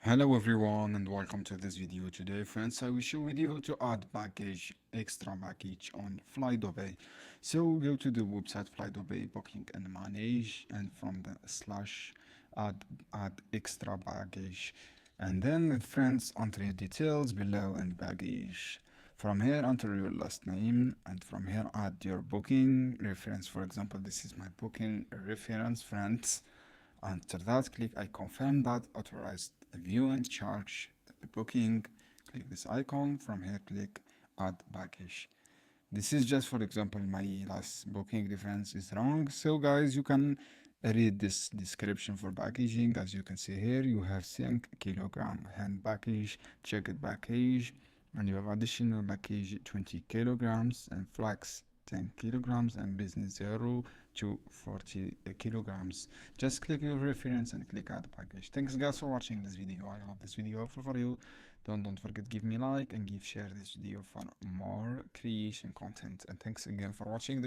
Hello everyone and welcome to this video. Today friends, I will show with you how to add extra package on FLYDUBAI. So go to the website FLYDUBAI booking and manage, and from the slash add extra baggage, and then friends enter your details below and baggage. From here enter your last name, and from here add your booking reference. For example, this is my booking reference, friends. After that, click I confirm that authorized view and charge the booking. Click this icon. From here, click add package. This is just for example, my last booking reference is wrong. So guys, you can read this description for packaging. As you can see here, you have 10 kilogram hand package, checked package, and you have additional package 20 kilograms and flax 10 kilograms and business 0 to 40 kilograms. Just click your reference and click add package. Thanks guys for watching this video. I hope this video helpful for you. Don't forget, give me like and share this video for more creation content, and thanks again for watching this.